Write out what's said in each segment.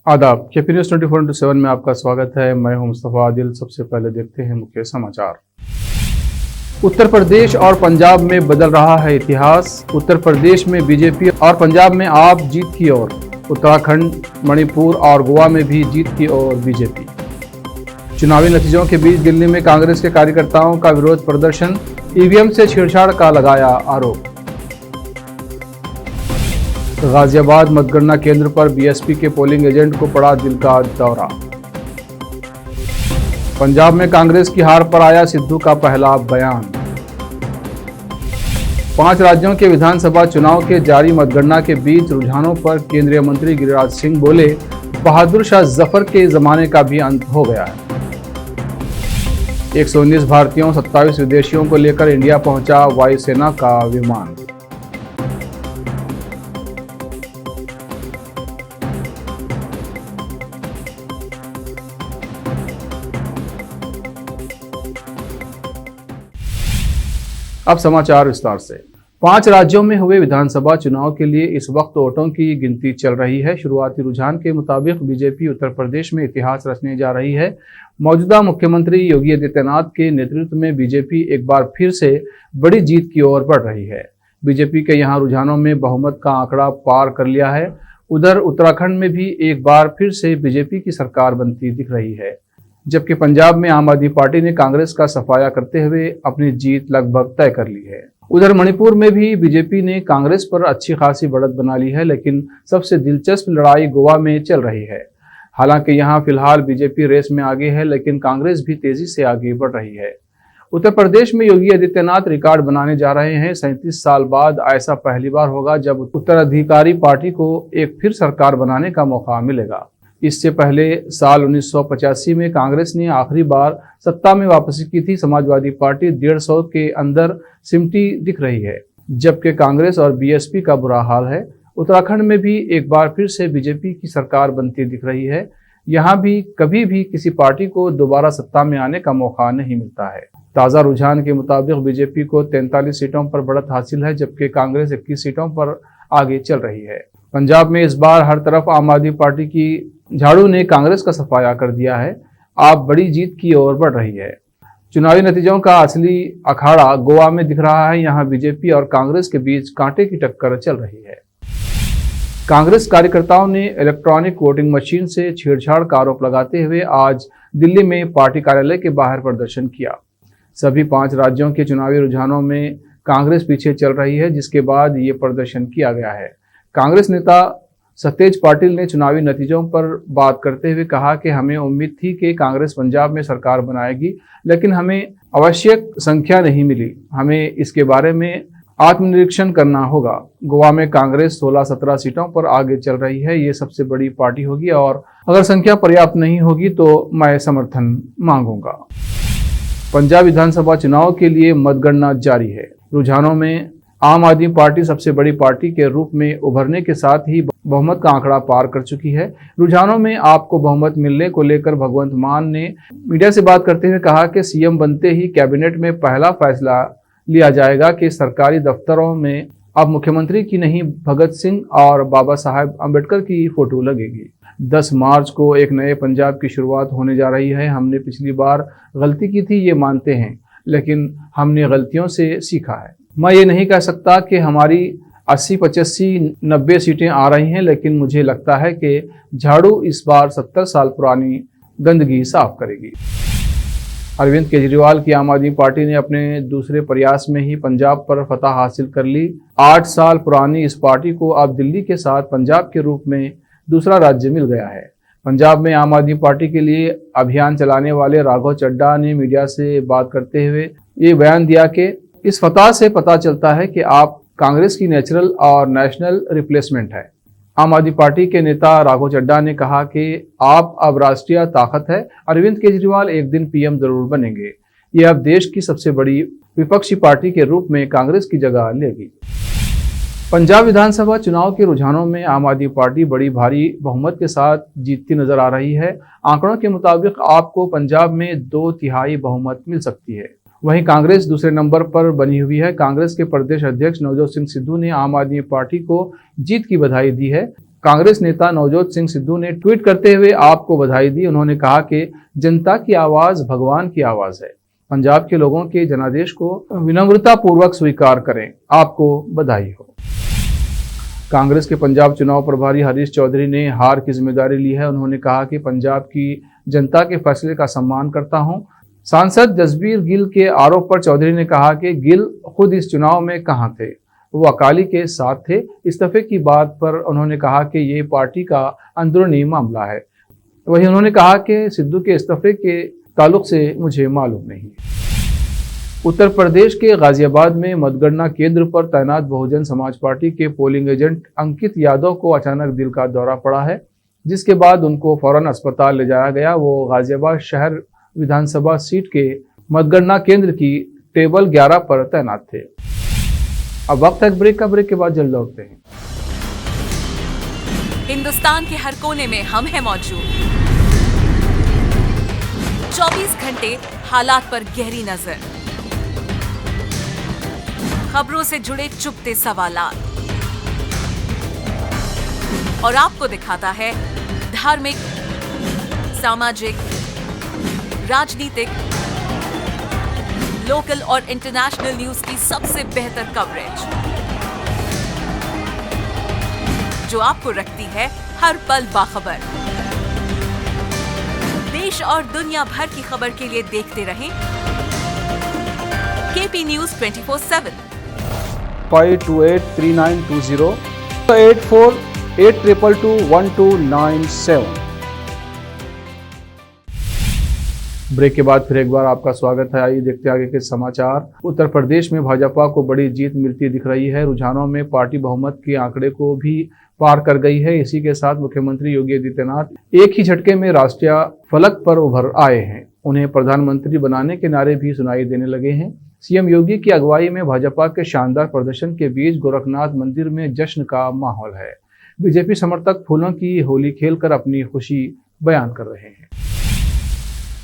आदाब। KP news 24/7 में आपका स्वागत है। मैं हूं मुस्तफा आदिल। सबसे पहले देखते हैं मुख्य समाचार। उत्तर प्रदेश और पंजाब में बदल रहा है इतिहास। उत्तर प्रदेश में बीजेपी और पंजाब में आप जीत की ओर। उत्तराखंड, मणिपुर और गोवा में भी जीत की ओर बीजेपी। चुनावी नतीजों के बीच दिल्ली में कांग्रेस के कार्यकर्ताओं का विरोध प्रदर्शन, ईवीएम से छेड़छाड़ का लगाया आरोप। गाजियाबाद मतगणना केंद्र पर बीएसपी के पोलिंग एजेंट को पड़ा दिल का दौरा। पंजाब में कांग्रेस की हार पर आया सिद्धू का पहला बयान। 5 राज्यों के विधानसभा चुनाव के जारी मतगणना के बीच रुझानों पर केंद्रीय मंत्री गिरिराज सिंह बोले, बहादुर शाह जफर के जमाने का भी अंत हो गया है। 119 भारतीयों 27 विदेशियों को लेकर इंडिया पहुंचा वायुसेना का विमान। अब समाचार विस्तार से। 5 राज्यों में हुए विधानसभा चुनाव के लिए इस वक्त वोटों की गिनती चल रही है। शुरुआती रुझान के मुताबिक बीजेपी उत्तर प्रदेश में इतिहास रचने जा रही है। मौजूदा मुख्यमंत्री योगी आदित्यनाथ के नेतृत्व में बीजेपी एक बार फिर से बड़ी जीत की ओर बढ़ रही है। बीजेपी के यहां रुझानों में बहुमत का आंकड़ा पार कर लिया है। उधर उत्तराखंड में भी एक बार फिर से बीजेपी की सरकार बनती दिख रही है, जबकि पंजाब में आम आदमी पार्टी ने कांग्रेस का सफाया करते हुए अपनी जीत लगभग तय कर ली है। उधर मणिपुर में भी बीजेपी ने कांग्रेस पर अच्छी खासी बढ़त बना ली है, लेकिन सबसे दिलचस्प लड़ाई गोवा में चल रही है। हालांकि यहां फिलहाल बीजेपी रेस में आगे है, लेकिन कांग्रेस भी तेजी से आगे बढ़ रही है। उत्तर प्रदेश में योगी आदित्यनाथ रिकॉर्ड बनाने जा रहे हैं। 37 साल बाद ऐसा पहली बार होगा जब उत्तराधिकारी पार्टी को एक फिर सरकार बनाने का मौका मिलेगा। इससे पहले साल 1985 में कांग्रेस ने आखिरी बार सत्ता में वापसी की थी। समाजवादी पार्टी 150 के अंदर सिमटी दिख रही है, जबकि कांग्रेस और बीएसपी का बुरा हाल है। उत्तराखंड में भी एक बार फिर से बीजेपी की सरकार बनती दिख रही है। यहाँ भी कभी भी किसी पार्टी को दोबारा सत्ता में आने का मौका नहीं मिलता है। ताज़ा रुझान के मुताबिक बीजेपी को 43 सीटों पर बढ़त हासिल है, जबकि कांग्रेस 21 सीटों पर आगे चल रही है। पंजाब में इस बार हर तरफ आम आदमी पार्टी की झाड़ू ने कांग्रेस का सफाया कर दिया है। आप बड़ी जीत की ओर बढ़ रही है। चुनावी नतीजों का असली अखाड़ा गोवा में दिख रहा है। यहाँ बीजेपी और कांग्रेस के बीच कांटे की टक्कर चल रही है। कांग्रेस कार्यकर्ताओं ने इलेक्ट्रॉनिक वोटिंग मशीन से छेड़छाड़ का आरोप लगाते हुए आज दिल्ली में पार्टी कार्यालय के बाहर प्रदर्शन किया। सभी 5 राज्यों के चुनावी रुझानों में कांग्रेस पीछे चल रही है, जिसके बाद ये प्रदर्शन किया गया है। कांग्रेस नेता सतेज पाटिल ने चुनावी नतीजों पर बात करते हुए कहा कि हमें उम्मीद थी कि कांग्रेस पंजाब में सरकार बनाएगी, लेकिन हमें आवश्यक संख्या नहीं मिली। हमें इसके बारे में आत्मनिरीक्षण करना होगा। गोवा में कांग्रेस 16-17 सीटों पर आगे चल रही है। ये सबसे बड़ी पार्टी होगी और अगर संख्या पर्याप्त नहीं होगी तो मैं समर्थन मांगूंगा। पंजाब विधानसभा चुनाव के लिए मतगणना जारी है। रुझानों में आम आदमी पार्टी सबसे बड़ी पार्टी के रूप में उभरने के साथ ही बहुमत का आंकड़ा पार कर चुकी है। रुझानों में आपको बहुमत मिलने को लेकर भगवंत मान ने मीडिया से बात करते हुए कहा कि सीएम बनते ही कैबिनेट में पहला फैसला लिया जाएगा कि सरकारी दफ्तरों में अब मुख्यमंत्री की नहीं, भगत सिंह और बाबा साहेब अम्बेडकर की फोटो लगेगी। 10 मार्च को एक नए पंजाब की शुरुआत होने जा रही है। हमने पिछली बार गलती की थी, ये मानते हैं, लेकिन हमने गलतियों से सीखा है। मैं ये नहीं कह सकता कि हमारी 80, 85, 90 सीटें आ रही हैं, लेकिन मुझे लगता है कि झाड़ू इस बार 70 साल पुरानी गंदगी साफ करेगी। अरविंद केजरीवाल की आम आदमी पार्टी ने अपने दूसरे प्रयास में ही पंजाब पर फतह हासिल कर ली। 8 साल पुरानी इस पार्टी को अब दिल्ली के साथ पंजाब के रूप में दूसरा राज्य मिल गया है। पंजाब में आम आदमी पार्टी के लिए अभियान चलाने वाले राघव चड्ढा ने मीडिया से बात करते हुए ये बयान दिया कि इस फतह से पता चलता है कि आप कांग्रेस की नेचुरल और नेशनल रिप्लेसमेंट है। आम आदमी पार्टी के नेता राघव चड्ढा ने कहा कि आप अब राष्ट्रीय ताकत है। अरविंद केजरीवाल एक दिन पीएम जरूर बनेंगे। ये अब देश की सबसे बड़ी विपक्षी पार्टी के रूप में कांग्रेस की जगह लेगी। पंजाब विधानसभा चुनाव के रुझानों में आम आदमी पार्टी बड़ी भारी बहुमत के साथ जीतती नजर आ रही है। आंकड़ों के मुताबिक आपको पंजाब में 2/3 बहुमत मिल सकती है। वहीं कांग्रेस दूसरे नंबर पर बनी हुई है। कांग्रेस के प्रदेश अध्यक्ष नवजोत सिंह सिद्धू ने आम आदमी पार्टी को जीत की बधाई दी है। कांग्रेस नेता नवजोत सिंह सिद्धू ने ट्वीट करते हुए आपको बधाई दी। उन्होंने कहा कि जनता की आवाज भगवान की आवाज है। पंजाब के लोगों के जनादेश को विनम्रता पूर्वक स्वीकार करें। आपको बधाई हो। कांग्रेस के पंजाब चुनाव प्रभारी हरीश चौधरी ने हार की जिम्मेदारी ली है। उन्होंने कहा कि पंजाब की जनता के फैसले का सम्मान करता हूं। सांसद जसबीर गिल के आरोप पर चौधरी ने कहा कि गिल खुद इस चुनाव में कहां थे, वो अकाली के साथ थे। इस्तीफे की बात पर उन्होंने कहा कि ये पार्टी का अंदरूनी मामला है। वहीं उन्होंने कहा कि सिद्धू के इस्तीफे के ताल्लुक से मुझे मालूम नहीं। उत्तर प्रदेश के गाजियाबाद में मतगणना केंद्र पर तैनात बहुजन समाज पार्टी के पोलिंग एजेंट अंकित यादव को अचानक दिल का दौरा पड़ा है, जिसके बाद उनको फौरन अस्पताल ले जाया गया। वो गाजियाबाद शहर विधानसभा सीट के मतगणना केंद्र की टेबल 11 पर तैनात थे। अब वक्त है ब्रेक का। ब्रेक के बाद जल्द लौटते हैं। हिंदुस्तान के हर कोने में हम हैं मौजूद। 24 घंटे हालात पर गहरी नजर, खबरों से जुड़े चुपते सवालात, और आपको दिखाता है धार्मिक, सामाजिक, राजनीतिक, लोकल और इंटरनेशनल न्यूज की सबसे बेहतर कवरेज, जो आपको रखती है हर पल बाखबर। देश और दुनिया भर की खबर के लिए देखते रहें केपी न्यूज 24/7। 5283920 8482221297। ब्रेक के बाद फिर एक बार आपका स्वागत है। आइए देखते हैं आगे के समाचार। उत्तर प्रदेश में भाजपा को बड़ी जीत मिलती दिख रही है। रुझानों में पार्टी बहुमत के आंकड़े को भी पार कर गई है। इसी के साथ मुख्यमंत्री योगी आदित्यनाथ एक ही झटके में राष्ट्रीय फलक पर उभर आए हैं। उन्हें प्रधानमंत्री बनाने के नारे भी सुनाई देने लगे हैं। सीएम योगी की अगुवाई में भाजपा के शानदार प्रदर्शन के बीच गोरखनाथ मंदिर में जश्न का माहौल है। बीजेपी समर्थक फूलों की होली खेलकर अपनी खुशी बयान कर रहे हैं।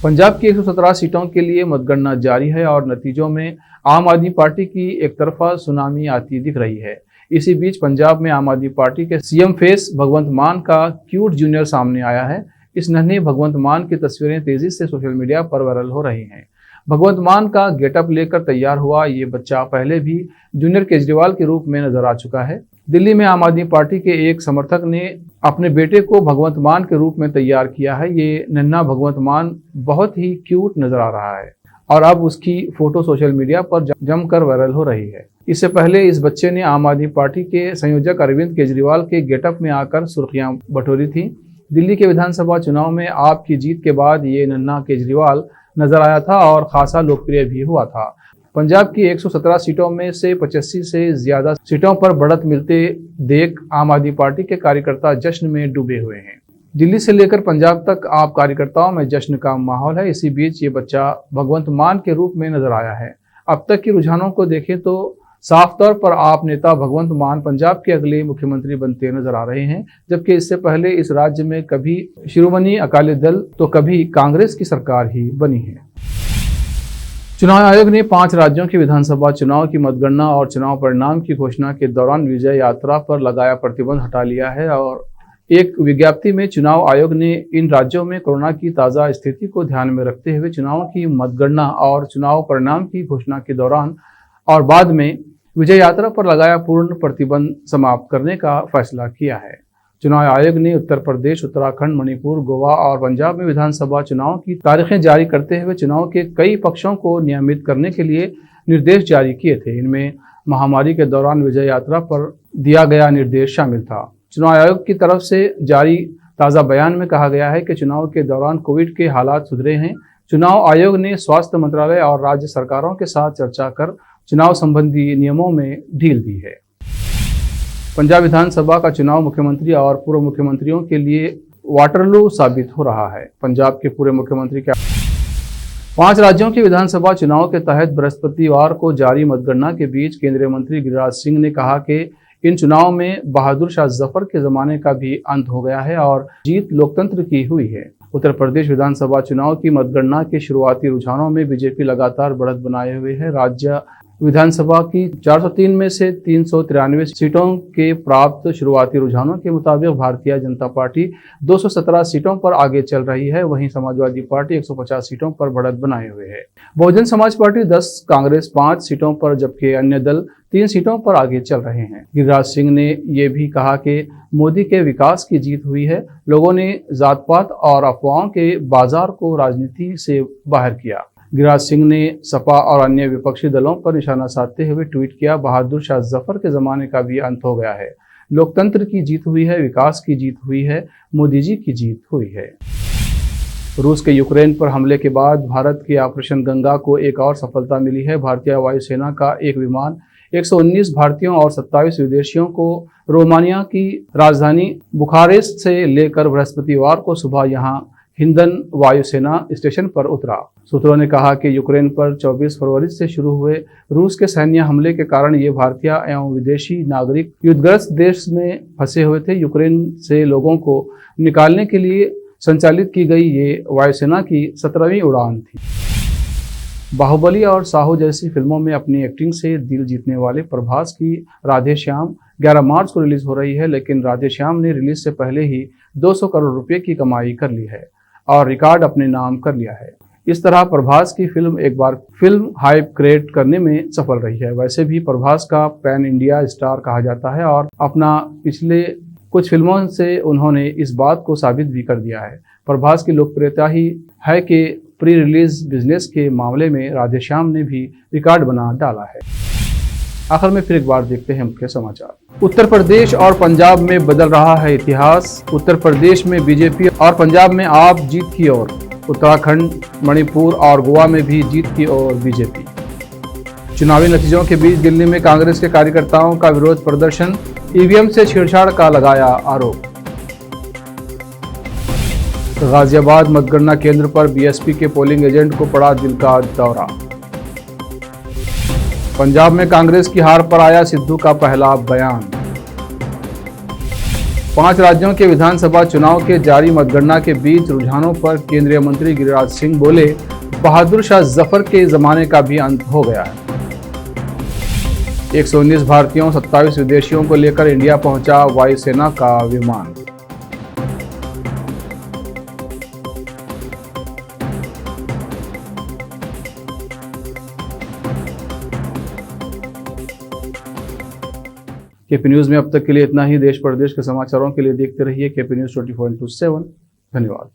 पंजाब की 117 सीटों के लिए मतगणना जारी है और नतीजों में आम आदमी पार्टी की एक तरफा सुनामी आती दिख रही है। इसी बीच पंजाब में आम आदमी पार्टी के सीएम फेस भगवंत मान का क्यूट जूनियर सामने आया है। इस नन्हे भगवंत मान की तस्वीरें तेजी से सोशल मीडिया पर वायरल हो रही हैं। भगवंत मान का गेटअप लेकर तैयार हुआ ये बच्चा पहले भी जूनियर केजरीवाल के रूप में नजर आ चुका है। दिल्ली में आम आदमी पार्टी के एक समर्थक ने अपने बेटे को भगवंत मान के रूप में तैयार किया है। ये नन्हा भगवंत मान बहुत ही क्यूट नजर आ रहा है और अब उसकी फोटो सोशल मीडिया पर जमकर वायरल हो रही है। इससे पहले इस बच्चे ने आम आदमी पार्टी के संयोजक अरविंद केजरीवाल के गेटअप में आकर सुर्खियां बटोरी थी। दिल्ली के विधानसभा चुनाव में आप की जीत के बाद ये नन्हा केजरीवाल नजर आया था और खासा लोकप्रिय भी हुआ था। पंजाब की 117 सीटों में से 85 से ज्यादा सीटों पर बढ़त मिलते देख आम आदमी पार्टी के कार्यकर्ता जश्न में डूबे हुए हैं। दिल्ली से लेकर पंजाब तक आप कार्यकर्ताओं में जश्न का माहौल है। इसी बीच ये बच्चा भगवंत मान के रूप में नजर आया है। अब तक की रुझानों को देखें तो साफ तौर पर आप नेता भगवंत मान पंजाब के अगले मुख्यमंत्री बनते नजर आ रहे हैं, जबकि इससे पहले इस राज्य में कभी शिरोमणि अकाली दल तो कभी कांग्रेस की सरकार ही बनी है। चुनाव आयोग ने 5 राज्यों के विधानसभा चुनाव की मतगणना और चुनाव परिणाम की घोषणा के दौरान विजय यात्रा पर लगाया प्रतिबंध हटा लिया है और एक विज्ञप्ति में चुनाव आयोग ने इन राज्यों में कोरोना की ताज़ा स्थिति को ध्यान में रखते हुए चुनाव की मतगणना और चुनाव परिणाम की घोषणा के दौरान और बाद में विजय यात्रा पर लगाया पूर्ण प्रतिबंध समाप्त करने का फैसला किया है। चुनाव आयोग ने उत्तर प्रदेश, उत्तराखंड, मणिपुर, गोवा और पंजाब में विधानसभा चुनाव की तारीखें जारी करते हुए चुनाव के कई पक्षों को नियमित करने के लिए निर्देश जारी किए थे। इनमें महामारी के दौरान विजय यात्रा पर दिया गया निर्देश शामिल था। चुनाव आयोग की तरफ से जारी ताज़ा बयान में कहा गया है कि चुनाव के दौरान कोविड के हालात सुधरे हैं। चुनाव आयोग ने स्वास्थ्य मंत्रालय और राज्य सरकारों के साथ चर्चा कर चुनाव संबंधी नियमों में ढील दी है। पंजाब विधानसभा का चुनाव मुख्यमंत्री और पूर्व मुख्यमंत्रियों के लिए वाटरलू साबित हो रहा है। पंजाब के पूर्व मुख्यमंत्री 5 राज्यों के विधानसभा चुनाव के तहत बृहस्पतिवार को जारी मतगणना के बीच केंद्रीय मंत्री गिरिराज सिंह ने कहा कि इन चुनाव में बहादुर शाह जफर के जमाने का भी अंत हो गया है और जीत लोकतंत्र की हुई है। उत्तर प्रदेश विधानसभा चुनाव की मतगणना के शुरुआती रुझानों में बीजेपी लगातार बढ़त बनाए हुए है। राज्य विधानसभा की 403 में से 393 सीटों के प्राप्त शुरुआती रुझानों के मुताबिक भारतीय जनता पार्टी 217 सीटों पर आगे चल रही है। वहीं समाजवादी पार्टी 150 सीटों पर बढ़त बनाए हुए है। बहुजन समाज पार्टी 10, कांग्रेस 5 सीटों पर जबकि अन्य दल 3 सीटों पर आगे चल रहे हैं। गिरिराज सिंह ने ये भी कहा कि मोदी के विकास की जीत हुई है। लोगों ने जात पात और अफवाहों के बाजार को राजनीति से बाहर किया। गिरिराज सिंह ने सपा और अन्य विपक्षी दलों पर निशाना साधते हुए ट्वीट किया, बहादुर शाह जफर के जमाने का भी अंत हो गया है। लोकतंत्र की जीत हुई है, विकास की जीत हुई है, मोदी जी की जीत हुई है। रूस के यूक्रेन पर हमले के बाद भारत के ऑपरेशन गंगा को एक और सफलता मिली है। भारतीय वायुसेना का एक विमान 119 भारतीयों और 27 विदेशियों को रोमानिया की राजधानी बुखारेस्ट से लेकर बृहस्पतिवार को सुबह यहां हिंदन वायुसेना स्टेशन पर उतरा। सूत्रों ने कहा कि यूक्रेन पर 24 फरवरी से शुरू हुए रूस के सैन्य हमले के कारण ये भारतीय एवं विदेशी नागरिक युद्धग्रस्त देश में फंसे हुए थे। यूक्रेन से लोगों को निकालने के लिए संचालित की गई ये वायुसेना की 17वीं उड़ान थी। बाहुबली और साहो जैसी फिल्मों में अपनी एक्टिंग से दिल जीतने वाले प्रभास की राधे श्याम 11 मार्च को रिलीज हो रही है, लेकिन राधे श्याम ने रिलीज से पहले ही 200 करोड़ रुपए की कमाई कर ली है और रिकॉर्ड अपने नाम कर लिया है। इस तरह प्रभास की फिल्म एक बार फिल्म हाइप क्रिएट करने में सफल रही है। वैसे भी प्रभास का पैन इंडिया स्टार कहा जाता है और अपना पिछले कुछ फिल्मों से उन्होंने इस बात को साबित भी कर दिया है। प्रभास की लोकप्रियता ही है कि प्री रिलीज बिजनेस के मामले में राधेश्याम ने भी रिकॉर्ड बना डाला है। आखिर में फिर एक बार देखते हैं मुख्य समाचार। उत्तर प्रदेश और पंजाब में बदल रहा है इतिहास। उत्तर प्रदेश में बीजेपी और पंजाब में आप जीत की ओर। उत्तराखंड, मणिपुर और गोवा में भी जीत की ओर बीजेपी। चुनावी नतीजों के बीच दिल्ली में कांग्रेस के कार्यकर्ताओं का विरोध प्रदर्शन, ईवीएम से छेड़छाड़ का लगाया आरोप। गाजियाबाद मतगणना केंद्र पर बीएसपी के पोलिंग एजेंट को पड़ा दिल का दौरा। पंजाब में कांग्रेस की हार पर आया सिद्धू का पहला बयान। 5 राज्यों के विधानसभा चुनाव के जारी मतगणना के बीच रुझानों पर केंद्रीय मंत्री गिरिराज सिंह बोले, बहादुर शाह जफर के जमाने का भी अंत हो गया है। 119 भारतीयों 27 विदेशियों को लेकर इंडिया पहुंचा वायुसेना का विमान। केपी न्यूज में अब तक के लिए इतना ही। देश प्रदेश के समाचारों के लिए देखते रहिए केपी न्यूज 24/7। धन्यवाद।